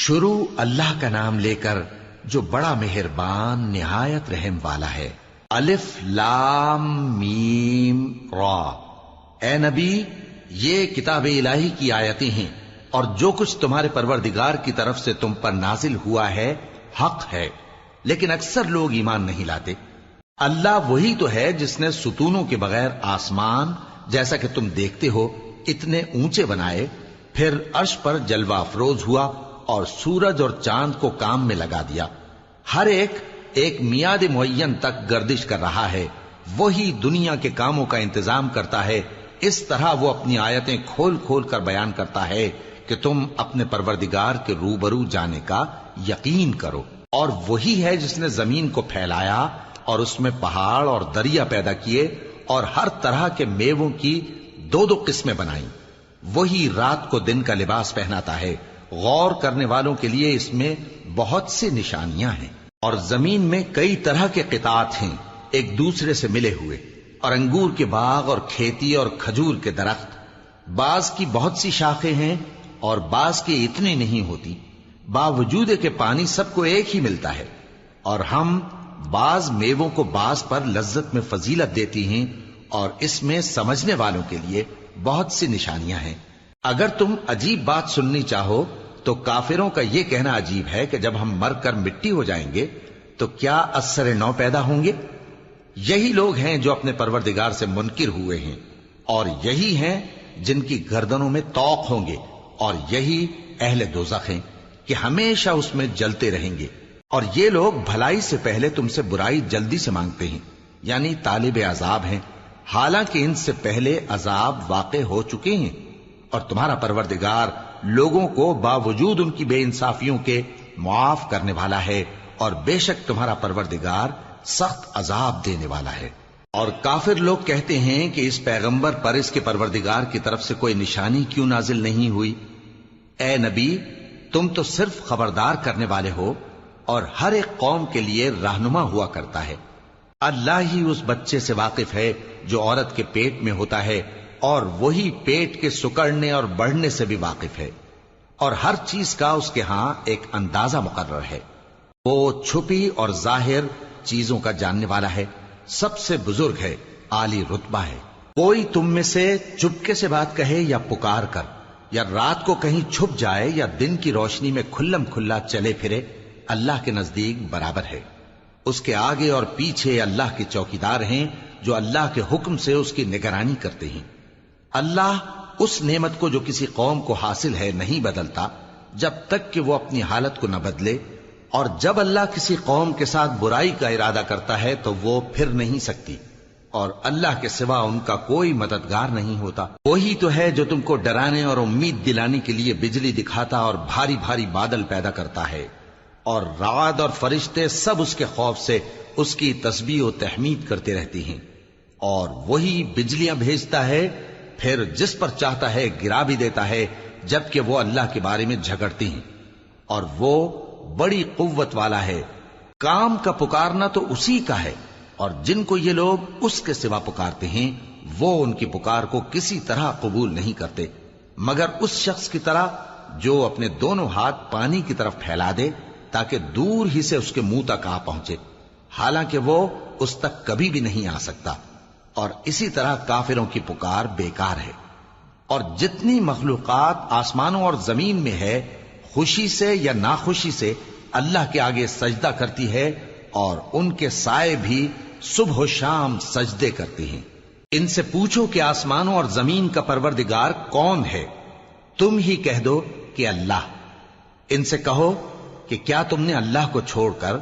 شروع اللہ کا نام لے کر جو بڑا مہربان نہایت رحم والا ہے۔ الف لام میم را۔ اے نبی، یہ کتاب الہی کی آیتیں ہیں اور جو کچھ تمہارے پروردگار کی طرف سے تم پر نازل ہوا ہے حق ہے، لیکن اکثر لوگ ایمان نہیں لاتے۔ اللہ وہی تو ہے جس نے ستونوں کے بغیر آسمان جیسا کہ تم دیکھتے ہو اتنے اونچے بنائے، پھر عرش پر جلوہ افروز ہوا اور سورج اور چاند کو کام میں لگا دیا۔ ہر ایک میعاد معین تک گردش کر رہا ہے۔ وہی دنیا کے کاموں کا انتظام کرتا ہے۔ اس طرح وہ اپنی آیتیں کھول کھول کر بیان کرتا ہے کہ تم اپنے پروردگار کے روبرو جانے کا یقین کرو۔ اور وہی ہے جس نے زمین کو پھیلایا اور اس میں پہاڑ اور دریا پیدا کیے اور ہر طرح کے میووں کی دو دو قسمیں بنائیں۔ وہی رات کو دن کا لباس پہناتا ہے۔ غور کرنے والوں کے لیے اس میں بہت سی نشانیاں ہیں۔ اور زمین میں کئی طرح کے قطعات ہیں ایک دوسرے سے ملے ہوئے، اور انگور کے باغ اور کھیتی اور کھجور کے درخت۔ بعض کی بہت سی شاخیں ہیں اور بعض کی اتنی نہیں ہوتی، باوجود کہ پانی سب کو ایک ہی ملتا ہے۔ اور ہم بعض میووں کو بعض پر لذت میں فضیلت دیتی ہیں، اور اس میں سمجھنے والوں کے لیے بہت سی نشانیاں ہیں۔ اگر تم عجیب بات سننی چاہو تو کافروں کا یہ کہنا عجیب ہے کہ جب ہم مر کر مٹی ہو جائیں گے تو کیا اثر نو پیدا ہوں گے؟ یہی لوگ ہیں جو اپنے پروردگار سے منکر ہوئے ہیں، اور یہی ہیں جن کی گردنوں میں طوق ہوں گے، اور یہی اہل دوزخ ہیں کہ ہمیشہ اس میں جلتے رہیں گے۔ اور یہ لوگ بھلائی سے پہلے تم سے برائی جلدی سے مانگتے ہیں، یعنی طالب عذاب ہیں، حالانکہ ان سے پہلے عذاب واقع ہو چکے ہیں۔ اور تمہارا پروردگار لوگوں کو باوجود ان کی بے انصافیوں کے معاف کرنے والا ہے، اور بے شک تمہارا پروردگار سخت عذاب دینے والا ہے۔ اور کافر لوگ کہتے ہیں کہ اس پیغمبر پر اس کے پروردگار کی طرف سے کوئی نشانی کیوں نازل نہیں ہوئی؟ اے نبی، تم تو صرف خبردار کرنے والے ہو، اور ہر ایک قوم کے لیے رہنما ہوا کرتا ہے۔ اللہ ہی اس بچے سے واقف ہے جو عورت کے پیٹ میں ہوتا ہے، اور وہی پیٹ کے سکڑنے اور بڑھنے سے بھی واقف ہے، اور ہر چیز کا اس کے ہاں ایک اندازہ مقرر ہے۔ وہ چھپی اور ظاہر چیزوں کا جاننے والا ہے، سب سے بزرگ ہے، عالی رتبہ ہے۔ کوئی تم میں سے چپکے سے بات کہے یا پکار کر، یا رات کو کہیں چھپ جائے یا دن کی روشنی میں کھلم کھلا چلے پھرے، اللہ کے نزدیک برابر ہے۔ اس کے آگے اور پیچھے اللہ کے چوکیدار ہیں جو اللہ کے حکم سے اس کی نگرانی کرتے ہیں۔ اللہ اس نعمت کو جو کسی قوم کو حاصل ہے نہیں بدلتا جب تک کہ وہ اپنی حالت کو نہ بدلے، اور جب اللہ کسی قوم کے ساتھ برائی کا ارادہ کرتا ہے تو وہ پھر نہیں سکتی، اور اللہ کے سوا ان کا کوئی مددگار نہیں ہوتا۔ وہی تو ہے جو تم کو ڈرانے اور امید دلانے کے لیے بجلی دکھاتا اور بھاری بھاری بادل پیدا کرتا ہے، اور رعد اور فرشتے سب اس کے خوف سے اس کی تسبیح و تحمید کرتے رہتی ہیں۔ اور وہی بجلیاں بھیجتا ہے، پھر جس پر چاہتا ہے گرا بھی دیتا ہے، جبکہ وہ اللہ کے بارے میں جھگڑتی ہیں، اور وہ بڑی قوت والا ہے۔ کام کا پکارنا تو اسی کا ہے، اور جن کو یہ لوگ اس کے سوا پکارتے ہیں وہ ان کی پکار کو کسی طرح قبول نہیں کرتے، مگر اس شخص کی طرح جو اپنے دونوں ہاتھ پانی کی طرف پھیلا دے تاکہ دور ہی سے اس کے منہ تک آ پہنچے، حالانکہ وہ اس تک کبھی بھی نہیں آ سکتا۔ اور اسی طرح کافروں کی پکار بیکار ہے۔ اور جتنی مخلوقات آسمانوں اور زمین میں ہے، خوشی سے یا ناخوشی سے اللہ کے آگے سجدہ کرتی ہے، اور ان کے سائے بھی صبح و شام سجدے کرتے ہیں۔ ان سے پوچھو کہ آسمانوں اور زمین کا پروردگار کون ہے؟ تم ہی کہہ دو کہ اللہ۔ ان سے کہو کہ کیا تم نے اللہ کو چھوڑ کر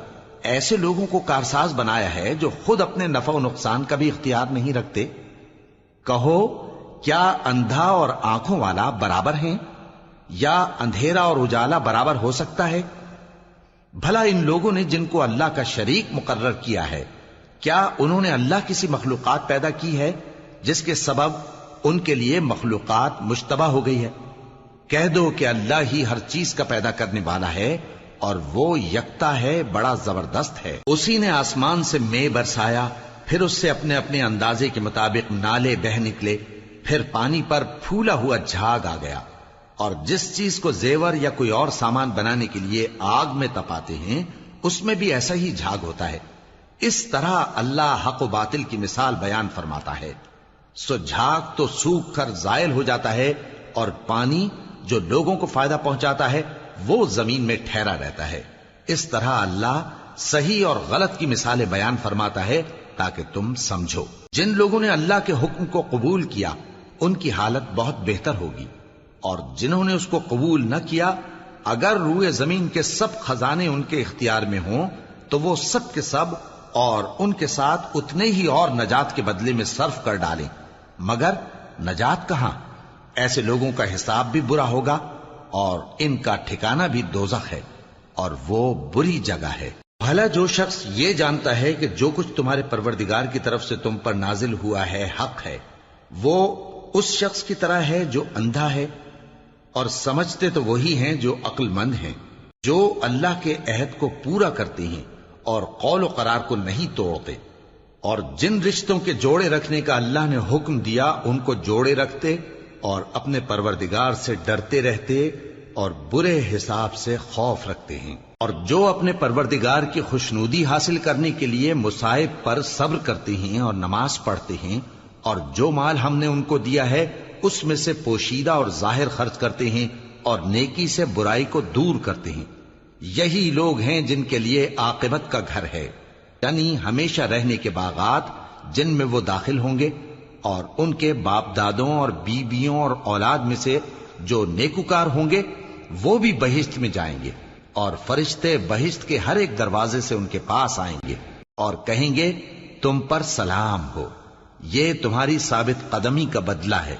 ایسے لوگوں کو کارساز بنایا ہے جو خود اپنے نفع و نقصان کا بھی اختیار نہیں رکھتے؟ کہو کیا اندھا اور آنکھوں والا برابر ہیں، یا اندھیرا اور اجالا برابر ہو سکتا ہے؟ بھلا ان لوگوں نے جن کو اللہ کا شریک مقرر کیا ہے، کیا انہوں نے اللہ کسی مخلوقات پیدا کی ہے جس کے سبب ان کے لیے مخلوقات مشتبہ ہو گئی ہے؟ کہہ دو کہ اللہ ہی ہر چیز کا پیدا کرنے والا ہے، اور وہ یکتا ہے، بڑا زبردست ہے۔ اسی نے آسمان سے مے برسایا، پھر اس سے اپنے اپنے اندازے کے مطابق نالے بہہ نکلے، پھر پانی پر پھولا ہوا جھاگ آ گیا، اور جس چیز کو زیور یا کوئی اور سامان بنانے کے لیے آگ میں تپاتے ہیں اس میں بھی ایسا ہی جھاگ ہوتا ہے. اس طرح اللہ حق و باطل کی مثال بیان فرماتا ہے. سو جھاگ تو سوکھ کر زائل ہو جاتا ہے اور پانی جو لوگوں کو فائدہ پہنچاتا ہے وہ زمین میں ٹھہرا رہتا ہے. اس طرح اللہ صحیح اور غلط کی مثالیں بیان فرماتا ہے تاکہ تم سمجھو. جن لوگوں نے اللہ کے حکم کو قبول کیا ان کی حالت بہت بہتر ہوگی، اور جنہوں نے اس کو قبول نہ کیا اگر روئے زمین کے سب خزانے ان کے اختیار میں ہوں تو وہ سب کے سب اور ان کے ساتھ اتنے ہی اور نجات کے بدلے میں صرف کر ڈالیں، مگر نجات کہاں؟ ایسے لوگوں کا حساب بھی برا ہوگا اور ان کا ٹھکانہ بھی دوزخ ہے، اور وہ بری جگہ ہے. بھلا جو شخص یہ جانتا ہے کہ جو کچھ تمہارے پروردگار کی طرف سے تم پر نازل ہوا ہے حق ہے، وہ اس شخص کی طرح ہے جو اندھا ہے، اور سمجھتے تو وہی ہیں جو عقل مند ہیں، جو اللہ کے عہد کو پورا کرتے ہیں اور قول و قرار کو نہیں توڑتے، اور جن رشتوں کے جوڑے رکھنے کا اللہ نے حکم دیا ان کو جوڑے رکھتے اور اپنے پروردگار سے ڈرتے رہتے اور برے حساب سے خوف رکھتے ہیں. اور جو اپنے پروردگار کی خوشنودی حاصل کرنے کے لیے مصائب پر صبر کرتے ہیں اور نماز پڑھتے ہیں، اور جو مال ہم نے ان کو دیا ہے اس میں سے پوشیدہ اور ظاہر خرچ کرتے ہیں اور نیکی سے برائی کو دور کرتے ہیں، یہی لوگ ہیں جن کے لیے عاقبت کا گھر ہے، یعنی ہمیشہ رہنے کے باغات جن میں وہ داخل ہوں گے. اور ان کے باپ دادوں اور بیویوں اور اولاد میں سے جو نیکوکار ہوں گے وہ بھی بہشت میں جائیں گے، اور فرشتے بہشت کے ہر ایک دروازے سے ان کے پاس آئیں گے اور کہیں گے تم پر سلام ہو، یہ تمہاری ثابت قدمی کا بدلہ ہے،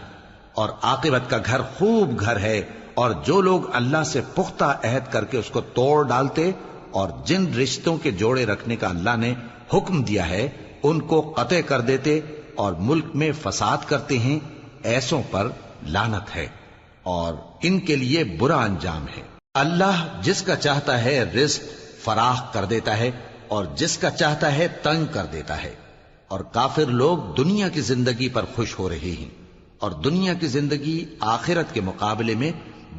اور عاقبت کا گھر خوب گھر ہے. اور جو لوگ اللہ سے پختہ عہد کر کے اس کو توڑ ڈالتے اور جن رشتوں کے جوڑے رکھنے کا اللہ نے حکم دیا ہے ان کو قطع کر دیتے اور ملک میں فساد کرتے ہیں، ایسوں پر لعنت ہے اور ان کے لیے برا انجام ہے. اللہ جس کا چاہتا ہے رزق فراخ کر دیتا ہے اور جس کا چاہتا ہے تنگ کر دیتا ہے. اور کافر لوگ دنیا کی زندگی پر خوش ہو رہے ہیں، اور دنیا کی زندگی آخرت کے مقابلے میں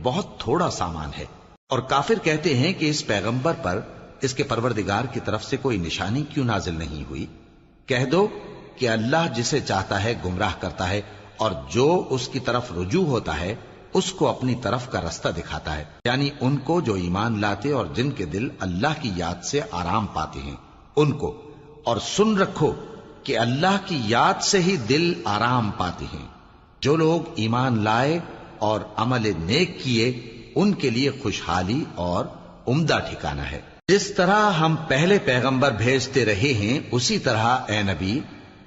بہت تھوڑا سامان ہے. اور کافر کہتے ہیں کہ اس پیغمبر پر اس کے پروردگار کی طرف سے کوئی نشانی کیوں نازل نہیں ہوئی؟ کہہ دو کہ اللہ جسے چاہتا ہے گمراہ کرتا ہے، اور جو اس کی طرف رجوع ہوتا ہے اس کو اپنی طرف کا رستہ دکھاتا ہے، یعنی ان کو جو ایمان لاتے اور جن کے دل اللہ کی یاد سے آرام پاتے ہیں ان کو. اور سن رکھو کہ اللہ کی یاد سے ہی دل آرام پاتے ہیں. جو لوگ ایمان لائے اور عمل نیک کیے ان کے لیے خوشحالی اور عمدہ ٹھکانہ ہے. جس طرح ہم پہلے پیغمبر بھیجتے رہے ہیں اسی طرح اے نبی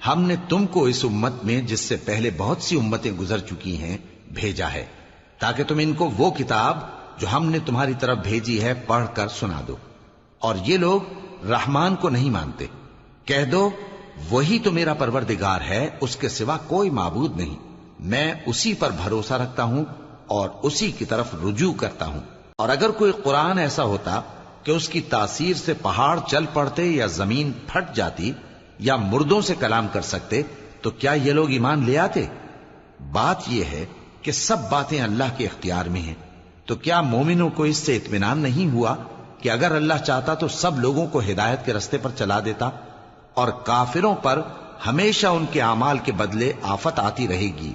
ہم نے تم کو اس امت میں جس سے پہلے بہت سی امتیں گزر چکی ہیں بھیجا ہے، تاکہ تم ان کو وہ کتاب جو ہم نے تمہاری طرف بھیجی ہے پڑھ کر سنا دو. اور یہ لوگ رحمان کو نہیں مانتے. کہہ دو وہی تو میرا پروردگار ہے، اس کے سوا کوئی معبود نہیں، میں اسی پر بھروسہ رکھتا ہوں اور اسی کی طرف رجوع کرتا ہوں. اور اگر کوئی قرآن ایسا ہوتا کہ اس کی تاثیر سے پہاڑ چل پڑتے یا زمین پھٹ جاتی یا مردوں سے کلام کر سکتے تو کیا یہ لوگ ایمان لے آتے؟ بات یہ ہے کہ سب باتیں اللہ کے اختیار میں ہیں. تو کیا مومنوں کو اس سے اطمینان نہیں ہوا کہ اگر اللہ چاہتا تو سب لوگوں کو ہدایت کے رستے پر چلا دیتا؟ اور کافروں پر ہمیشہ ان کے اعمال کے بدلے آفت آتی رہے گی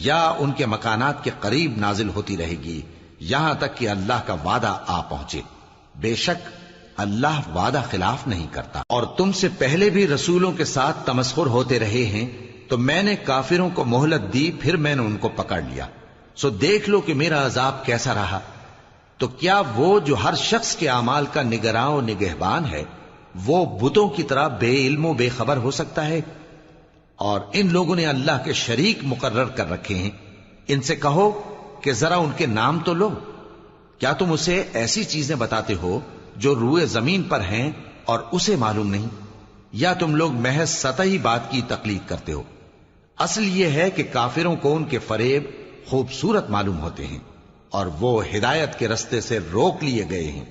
یا ان کے مکانات کے قریب نازل ہوتی رہے گی یہاں تک کہ اللہ کا وعدہ آ پہنچے. بے شک اللہ وعدہ خلاف نہیں کرتا. اور تم سے پہلے بھی رسولوں کے ساتھ تمسخر ہوتے رہے ہیں تو میں نے کافروں کو مہلت دی، پھر میں نے ان کو پکڑ لیا. سو دیکھ لو کہ میرا عذاب کیسا رہا. تو کیا وہ جو ہر شخص کے اعمال کا نگراں و نگہبان ہے وہ بتوں کی طرح بے علم و بے خبر ہو سکتا ہے؟ اور ان لوگوں نے اللہ کے شریک مقرر کر رکھے ہیں. ان سے کہو کہ ذرا ان کے نام تو لو. کیا تم اسے ایسی چیزیں بتاتے ہو جو روئے زمین پر ہیں اور اسے معلوم نہیں، یا تم لوگ محض سطحی بات کی تقلید کرتے ہو؟ اصل یہ ہے کہ کافروں کو ان کے فریب خوبصورت معلوم ہوتے ہیں اور وہ ہدایت کے رستے سے روک لیے گئے ہیں.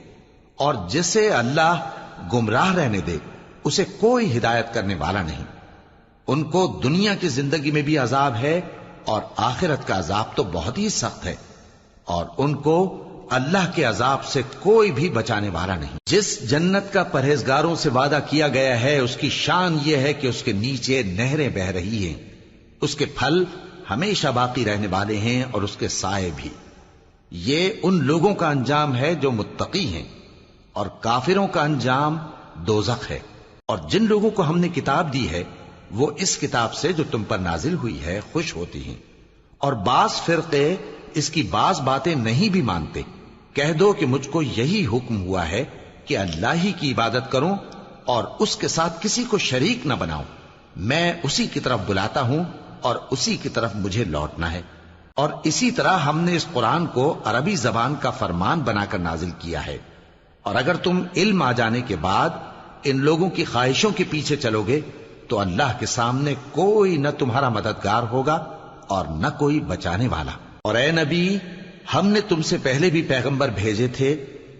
اور جسے اللہ گمراہ رہنے دے اسے کوئی ہدایت کرنے والا نہیں. ان کو دنیا کی زندگی میں بھی عذاب ہے اور آخرت کا عذاب تو بہت ہی سخت ہے. اور ان کو اللہ کے عذاب سے کوئی بھی بچانے والا نہیں۔ جس جنت کا پرہیزگاروں سے وعدہ کیا گیا ہے اس کی شان یہ ہے کہ اس کے نیچے نہریں بہ رہی ہیں، اس کے پھل ہمیشہ باقی رہنے والے ہیں اور اس کے سائے بھی۔ یہ ان لوگوں کا انجام ہے جو متقی ہیں، اور کافروں کا انجام دوزخ ہے۔ اور جن لوگوں کو ہم نے کتاب دی ہے وہ اس کتاب سے جو تم پر نازل ہوئی ہے خوش ہوتی ہیں، اور بعض فرقے اس کی بعض باتیں نہیں بھی مانتے۔ کہہ دو کہ مجھ کو یہی حکم ہوا ہے کہ اللہ ہی کی عبادت کروں اور اس کے ساتھ کسی کو شریک نہ بناؤں۔ میں اسی کی طرف بلاتا ہوں اور اسی کی طرف مجھے لوٹنا ہے۔ اور اسی طرح ہم نے اس قرآن کو عربی زبان کا فرمان بنا کر نازل کیا ہے، اور اگر تم علم آ جانے کے بعد ان لوگوں کی خواہشوں کے پیچھے چلو گے تو اللہ کے سامنے کوئی نہ تمہارا مددگار ہوگا اور نہ کوئی بچانے والا۔ اور اے نبی، ہم نے تم سے پہلے بھی پیغمبر بھیجے تھے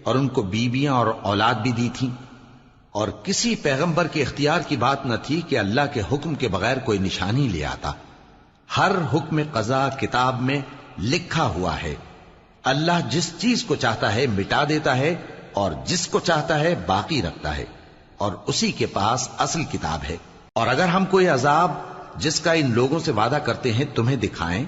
اور ان کو بیویاں اور اولاد بھی دی تھی، اور کسی پیغمبر کے اختیار کی بات نہ تھی کہ اللہ کے حکم کے بغیر کوئی نشانی لے آتا۔ ہر حکم قضا کتاب میں لکھا ہوا ہے۔ اللہ جس چیز کو چاہتا ہے مٹا دیتا ہے اور جس کو چاہتا ہے باقی رکھتا ہے، اور اسی کے پاس اصل کتاب ہے۔ اور اگر ہم کوئی عذاب جس کا ان لوگوں سے وعدہ کرتے ہیں تمہیں دکھائیں،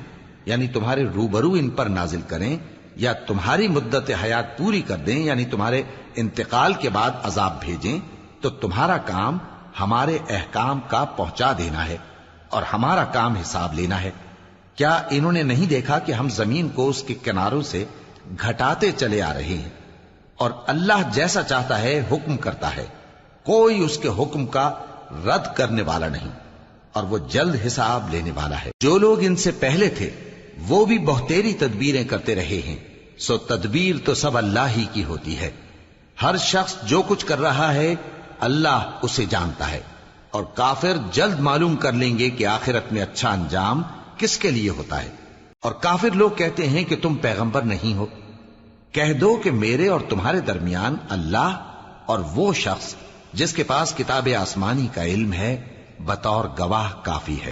یعنی تمہارے روبرو ان پر نازل کریں، یا تمہاری مدت حیات پوری کر دیں، یعنی تمہارے انتقال کے بعد عذاب بھیجیں، تو تمہارا کام ہمارے احکام کا پہنچا دینا ہے اور ہمارا کام حساب لینا ہے۔ کیا انہوں نے نہیں دیکھا کہ ہم زمین کو اس کے کناروں سے گھٹاتے چلے آ رہے ہیں؟ اور اللہ جیسا چاہتا ہے حکم کرتا ہے، کوئی اس کے حکم کا رد کرنے والا نہیں، اور وہ جلد حساب لینے والا ہے۔ جو لوگ ان سے پہلے تھے وہ بھی بہتیری تدبیریں کرتے رہے ہیں، سو تدبیر تو سب اللہ ہی کی ہوتی ہے۔ ہر شخص جو کچھ کر رہا ہے اللہ اسے جانتا ہے، اور کافر جلد معلوم کر لیں گے کہ آخرت میں اچھا انجام کس کے لیے ہوتا ہے۔ اور کافر لوگ کہتے ہیں کہ تم پیغمبر نہیں ہو۔ کہہ دو کہ میرے اور تمہارے درمیان اللہ اور وہ شخص جس کے پاس کتاب آسمانی کا علم ہے بطور گواہ کافی ہے۔